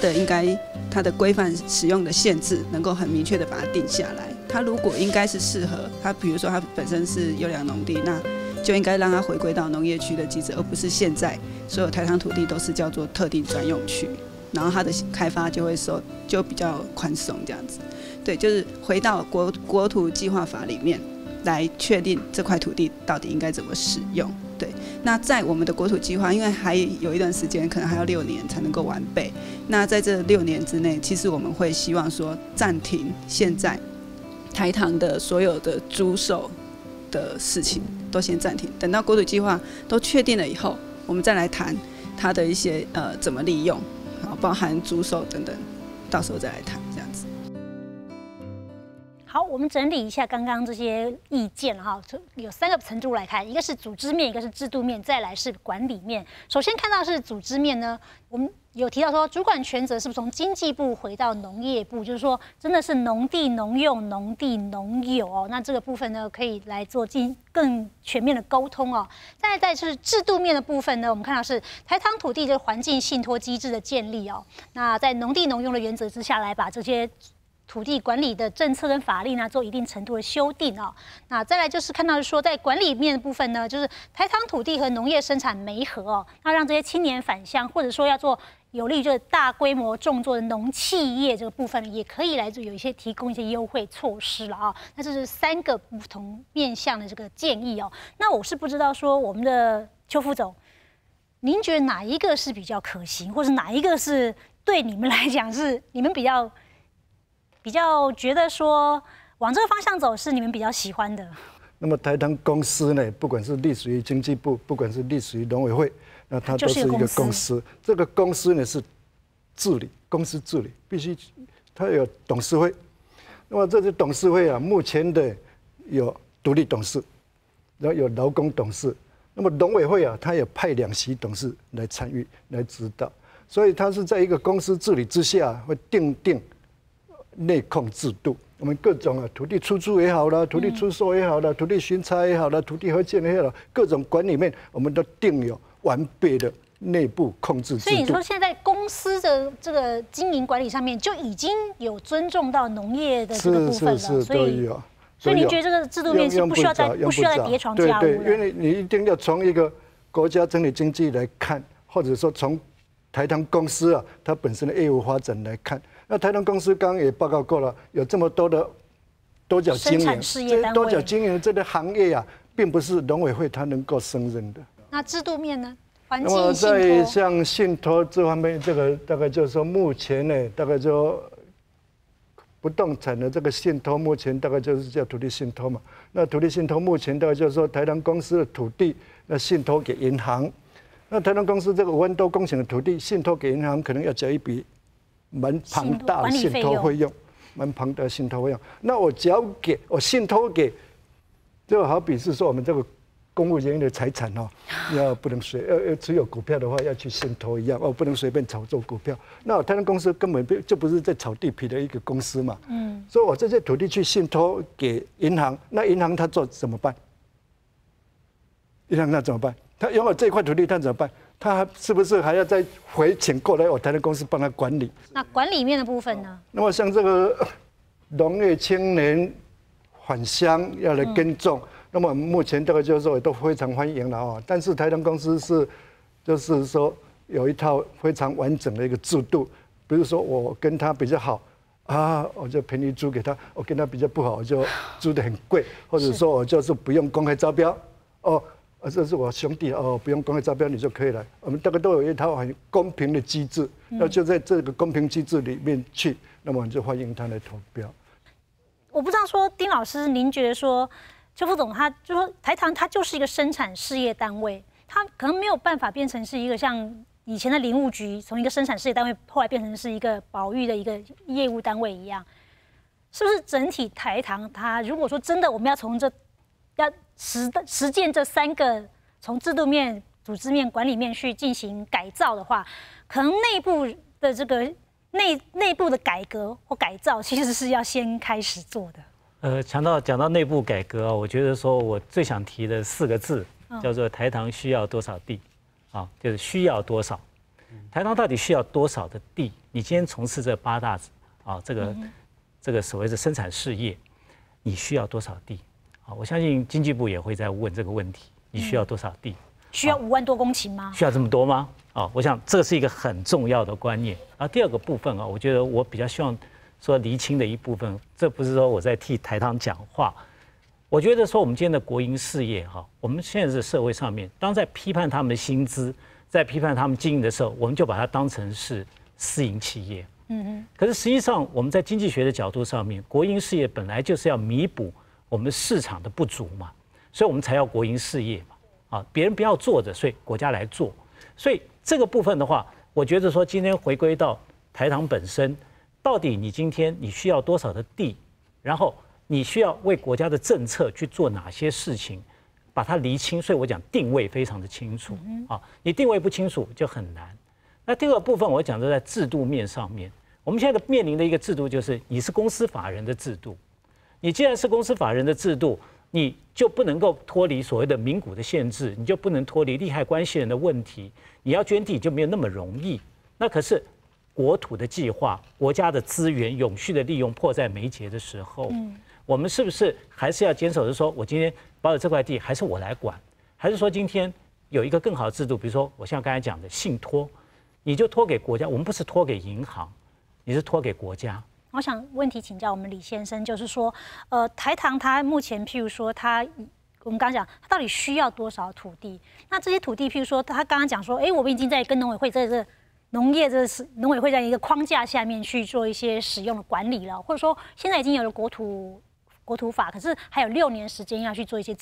的规范使用的限制，能够很明确的把它定下来。它如果应该是适合它，比如说它本身是优良农地，那就应该让它回归到农业区的机制，而不是现在所有台糖土地都是叫做特定专用区，然后它的开发就比较宽松这样子。对，就是回到国土计划法里面来确定这块土地到底应该怎么使用。对，那在我们的国土计划，因为还有一段时间，可能还要6年才能够完备。那在这6年之内，其实我们会希望说暂停现在台糖的所有的租售的事情都先暂停，等到国土计划都确定了以后，我们再来谈它的一些怎么利用，包含租售等等，到时候再来谈这样子。好，我们整理一下刚刚这些意见哈，有3个程度来看，一个是组织面，一个是制度面，再来是管理面。首先看到是组织面呢，我们有提到说，主管权责是不是从经济部回到农业部，就是说真的是农地农用、农地农有哦。那这个部分呢，可以来做更全面的沟通哦。再是制度面的部分呢，我们看到是台糖土地的环境信托机制的建立哦。那在农地农用的原则之下来把这些土地管理的政策跟法令呢，做一定程度的修订哦。那再来就是看到说，在管理面的部分呢，就是台糖土地和农业生产媒合哦，那让这些青年返乡，或者说要做有利于这个大规模种作的农企业这个部分，也可以来有一些提供一些优惠措施了啊。那这是3个不同面向的这个建议哦。那我是不知道说我们的邱副总，您觉得哪一个是比较可行，或是哪一个是对你们来讲是你们比较觉得说往这个方向走是你们比较喜欢的？那么台糖公司呢，不管是隶属于经济部，不管是隶属于农委会，那它都是一个公司。这个公司呢是公司治理，必须它有董事会。那么这些董事会啊，目前的有独立董事，然后有劳工董事。那么农委会啊，它也派2席董事来参与来指导，所以它是在一个公司治理之下，会定内控制度，我们各种土地出租也好啦，土地出售也好啦，土地巡查也好啦，土地合建也好，各种管理面，我们都定有完备的内部控制制度。所以你说现在公司的这个经营管理上面就已经有尊重到农业的这个部分了，所以您觉得这个制度面是不需要再叠床架屋的？对，因为你一定要从一个国家整体经济来看，或者说从台糖公司啊它本身的业务发展来看。那台糖公司刚刚也报告过了，有这么多的多角经营，这多角经营这个行业啊，并不是农委会它能够胜任的。那制度面呢？环境信托。那么在像信托这方面，这个大概就是说，目前呢，大概就不动产的这个信托，目前大概就是叫土地信托嘛。那土地信托目前大概就是说，台糖公司的土地那信托给银行，那台糖公司这个5万多公顷的土地信托给银行，可能要缴一笔蛮庞大的信托费用，那我信托给，就好比是说我们这个公务人员的财产哦，要不能要持有股票的话要去信托一样哦，不能随便炒作股票。那台糖公司根本就不是在炒地皮的一个公司嘛，所以我这些土地去信托给银行，那银行他做怎么办？银行那怎么办？他拥有这块土地，他怎么办？他是不是还要再回请过来我台糖公司帮他管理？那管理面的部分呢？那么像这个农业青年返乡要来耕种。那么目前这个就是说也都非常欢迎了哦，但是台糖公司就是说有一套非常完整的一个制度，比如说我跟他比较好啊，我就便宜租给他；我跟他比较不好，我就租得很贵，或者说我就是不用公开招标哦，这是我兄弟哦，不用公开招标你就可以了。我们大概都有一套很公平的机制，那就在这个公平机制里面去，那么我们就欢迎他来投标。我不知道说丁老师，您觉得说？邱副总，他就说台糖它就是一个生产事业单位，它可能没有办法变成是一个像以前的林务局从一个生产事业单位后来变成是一个保育的一个业务单位一样，是不是整体台糖它如果说真的我们要从要实践这3个从制度面、组织面、管理面去进行改造的话，可能内部的这个内部的改革或改造其实是要先开始做的。讲到内部改革，我觉得说我最想提的4个字叫做台糖需要多少地，啊，就是需要多少。台糖到底需要多少的地？你今天从事这8大啊，这个所谓的生产事业，你需要多少地？啊，我相信经济部也会在问这个问题，你需要多少地？需要5万多公顷吗？需要这么多吗？啊，我想这是一个很重要的观念。然后第2个部分啊，我觉得我比较希望说厘清的一部分，这不是说我在替台糖讲话，我觉得说我们今天的国营事业哈，我们现在是社会上面，当在批判他们的薪资，在批判他们经营的时候，我们就把它当成是私营企业。可是实际上我们在经济学的角度上面，国营事业本来就是要弥补我们市场的不足嘛，所以我们才要国营事业嘛。啊，别人不要做的，所以国家来做。所以这个部分的话，我觉得说今天回归到台糖本身。到底你今天你需要多少的地，然后你需要为国家的政策去做哪些事情，把它厘清。所以我讲定位非常的清楚啊，你定位不清楚就很难。那第2个部分我讲的在制度面上面，我们现在面临的一个制度就是你是公司法人的制度，你既然是公司法人的制度，你就不能够脱离所谓的民股的限制，你就不能脱离利害关系人的问题，你要捐地就没有那么容易。那可是国土的计划，国家的资源永续的利用迫在眉睫的时候，我们是不是还是要坚守？就是说我今天保有这块地，还是我来管？还是说今天有一个更好的制度？比如说我像刚才讲的信托，你就托给国家，我们不是托给银行，你是托给国家。我想问题请教我们李先生，就是说，台糖它目前譬如说我们刚刚讲它到底需要多少土地？那这些土地譬如说他刚刚讲说，我们已经在跟农委会在这农业这是农委会在一个框架下面去做一些使用的管理了，或者说现在已经有了国土法，可是还有6年时间要去做一些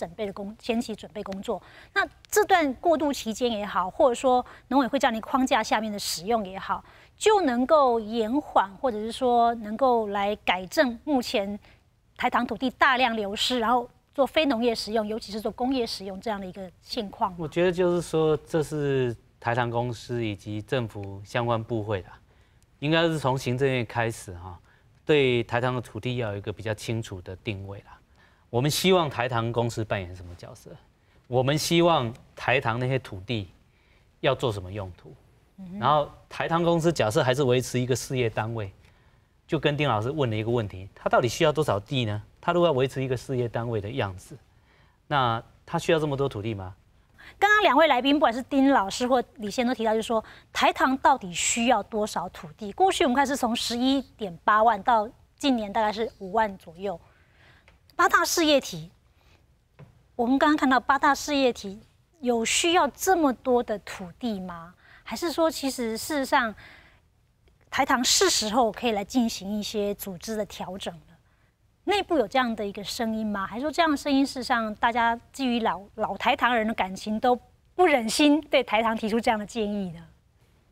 前期准备工作。那这段过渡期间也好，或者说农委会这样的框架下面的使用也好，就能够延缓，或者是说能够来改正目前台糖土地大量流失，然后做非农业使用，尤其是做工业使用这样的一个现况。我觉得就是说，这是台糖公司以及政府相关部会的，应该是从行政院开始哈，对台糖的土地要有一个比较清楚的定位啦。我们希望台糖公司扮演什么角色？我们希望台糖那些土地要做什么用途？然后台糖公司假设还是维持一个事业单位，就跟丁老师问了一个问题：他到底需要多少地呢？他如果要维持一个事业单位的样子，那他需要这么多土地吗？刚刚2位来宾，不管是丁老师或李先生都提到，就是说台糖到底需要多少土地？过去我们看是从11.8万到近年大概是5万左右。8大事业体，我们刚刚看到8大事业体有需要这么多的土地吗？还是说其实事实上台糖是时候可以来进行一些组织的调整了？内部有这样的一个声音吗？还是说这样的声音事实上大家基于老台糖人的感情都不忍心对台糖提出这样的建议呢？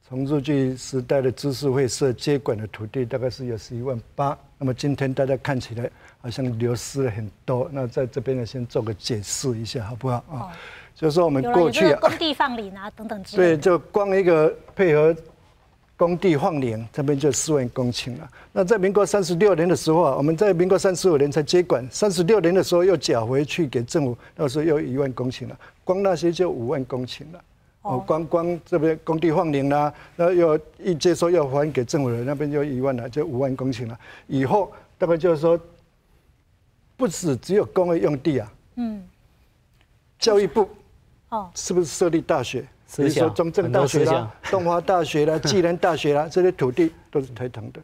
从日据时代的知识会社接管的土地大概是有11.8万，那么今天大家看起来好像流失了很多。那在这边呢，先做个解释一下，好不好啊？就是说我们过去工地放领啊等等之类的。对，就光一个配合工地放领，这边就4万公顷了。那在民国36年的时候啊，我们在民国35年才接管，36年的时候又缴回去给政府，那时候又1万公顷了，光那些就5万公顷了。光这边工地放领啦，然后又一接收要还给政府的那边就1万了，就5万公顷了。以后大概就是说，不只有工业用地啊，教育部是不是设立大学？比如说中正大学啦、东华大学啦、暨南大学啦，这些土地都是台糖的，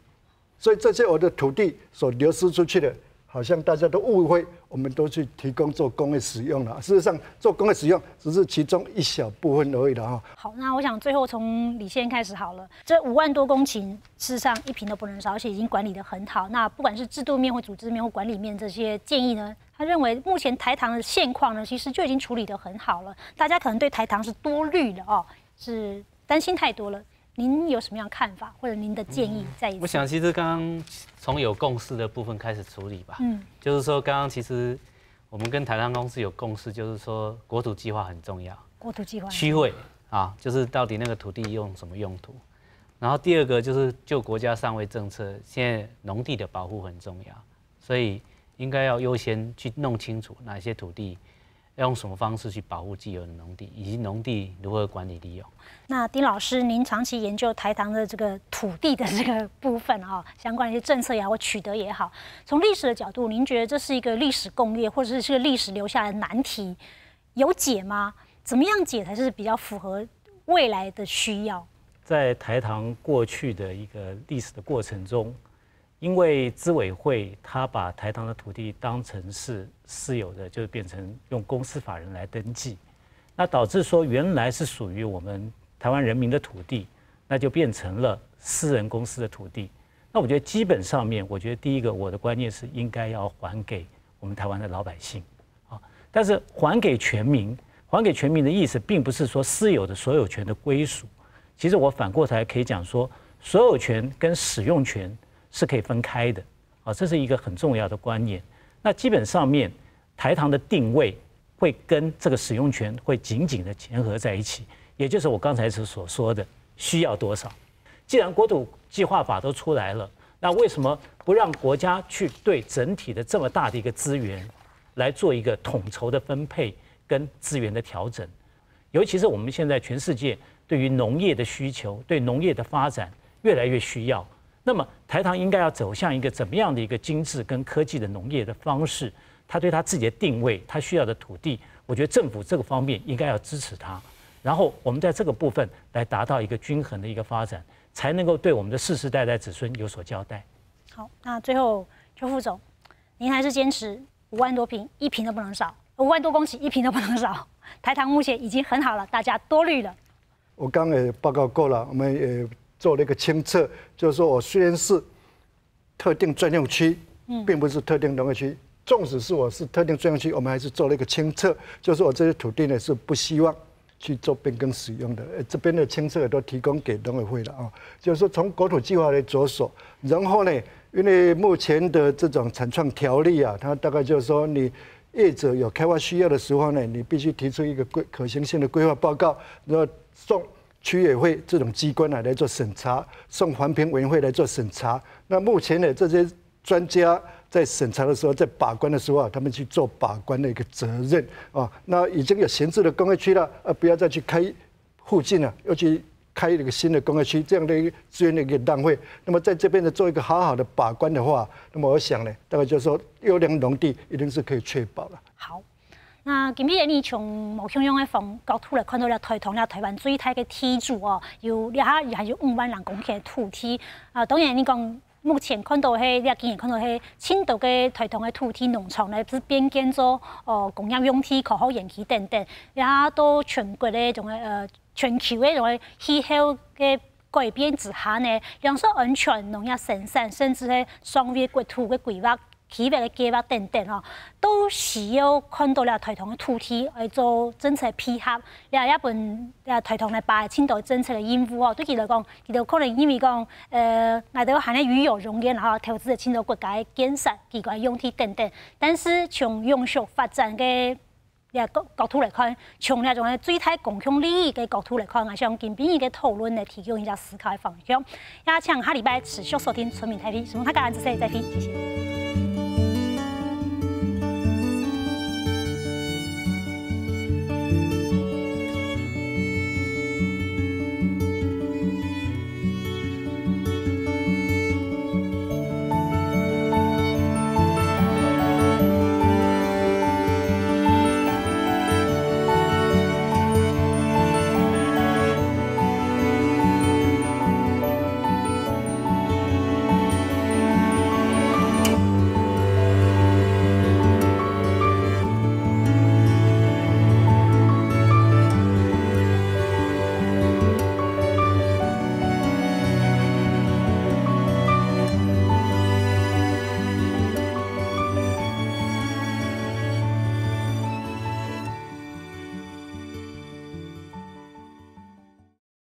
所以这些我的土地所流失出去的，好像大家都误会，我们都去提供做工业使用了。事实上，做工业使用只是其中一小部分而已了哈。好，那我想最后从李先开始好了。这5万多公顷，事实上一坪都不能少，而且已经管理得很好。那不管是制度面或组织面或管理面这些建议呢，他认为目前台糖的现况呢，其实就已经处理得很好了。大家可能对台糖是多虑了哦，是担心太多了。您有什么样的看法，或者您的建议？再一次，我想其实刚刚从有共识的部分开始处理吧。就是说刚刚其实我们跟台糖公司有共识，就是说国土计划很重要。国土计划区位啊，就是到底那个土地用什么用途。然后第二个就是就国家上位政策，现在农地的保护很重要，所以应该要优先去弄清楚哪些土地要用什么方式去保护既有的农地，以及农地如何管理利用。那丁老师，您长期研究台糖的这个土地的这个部分啊，相关的一些政策也好，或取得也好，从历史的角度，您觉得这是一个历史共业，或者是个历史留下来的难题，有解吗？怎么样解才是比较符合未来的需要？在台糖过去的一个历史的过程中，因为资委会他把台糖的土地当成是私有的，就变成用公司法人来登记，那导致说原来是属于我们台湾人民的土地，那就变成了私人公司的土地。那我觉得基本上面，我觉得第一个我的观念是应该要还给我们台湾的老百姓啊，但是还给全民，还给全民的意思并不是说私有的所有权的归属，其实我反过来可以讲说，所有权跟使用权是可以分开的啊，这是一个很重要的观念。那基本上面台糖的定位会跟这个使用权会紧紧的结合在一起，也就是我刚才所说的需要多少。既然国土计划法都出来了，那为什么不让国家去对整体的这么大的一个资源来做一个统筹的分配跟资源的调整？尤其是我们现在全世界对于农业的需求，对农业的发展越来越需要。那么台糖应该要走向一个怎么样的一个精致跟科技的农业的方式？它对它自己的定位，它需要的土地，我觉得政府这个方面应该要支持它。然后我们在这个部分来达到一个均衡的一个发展，才能够对我们的世世代代子孙有所交代。好，那最后邱副总，您还是坚持5万多坪，一坪都不能少，5万多公顷，一坪都不能少。台糖目前已经很好了，大家多虑了。我刚刚也报告过了，我们也做了一个清册，就是说我虽然是特定专用区，并不是特定农业区。纵使是我是特定专用区，我们还是做了一个清册，就是我这些土地呢是不希望去做变更使用的。这边的清册也都提供给农委会了啊，就是说从国土计划来着手，然后呢，因为目前的这种产创条例啊，它大概就是说你业者有开发需要的时候呢，你必须提出一个可行性的规划报告，然后送区委会这种机关来做审查，送环评委员会来做审查。那目前呢，这些专家在审查的时候，在把关的时候啊，他们去做把关的一个责任啊。那已经有闲置的工业区了，不要再去开附近了，又去开一个新的工业区，这样的一个资源的一个浪费。那么在这边呢，做一个好好的把关的话，那么我想呢，大概就是说优良农地一定是可以确保了。好。那今日呢，从毛乡乡的phòng國土來看到了台糖了台灣最大嘅土主哦，有還有5萬人公頃嘅土地啊。當然你講目前看到迄，你今日看到迄青島嘅台糖嘅土地農場咧，是變建做工業用地、科學園區等等，也到全國嘅種全球嘅種氣候嘅改變之下呢，讓說安全農業生產，甚至係雙邊國土嘅規劃。企业的计划等等哦，都需要看到了台糖的土地来做政策配合，也一份台糖来把青岛政策的应付哦，对佢来讲，佢就可能因为讲我哋含咧鱼有容颜哈，投资的青岛国家的建设、机关用地等等，但是从永续发展嘅角度来看，从那种最大共享利益嘅角度来看，我想今边嘅讨论来提供一下思考的方向。也请下礼拜持续收听村民台 P， 希望大家支持再 P， 谢谢。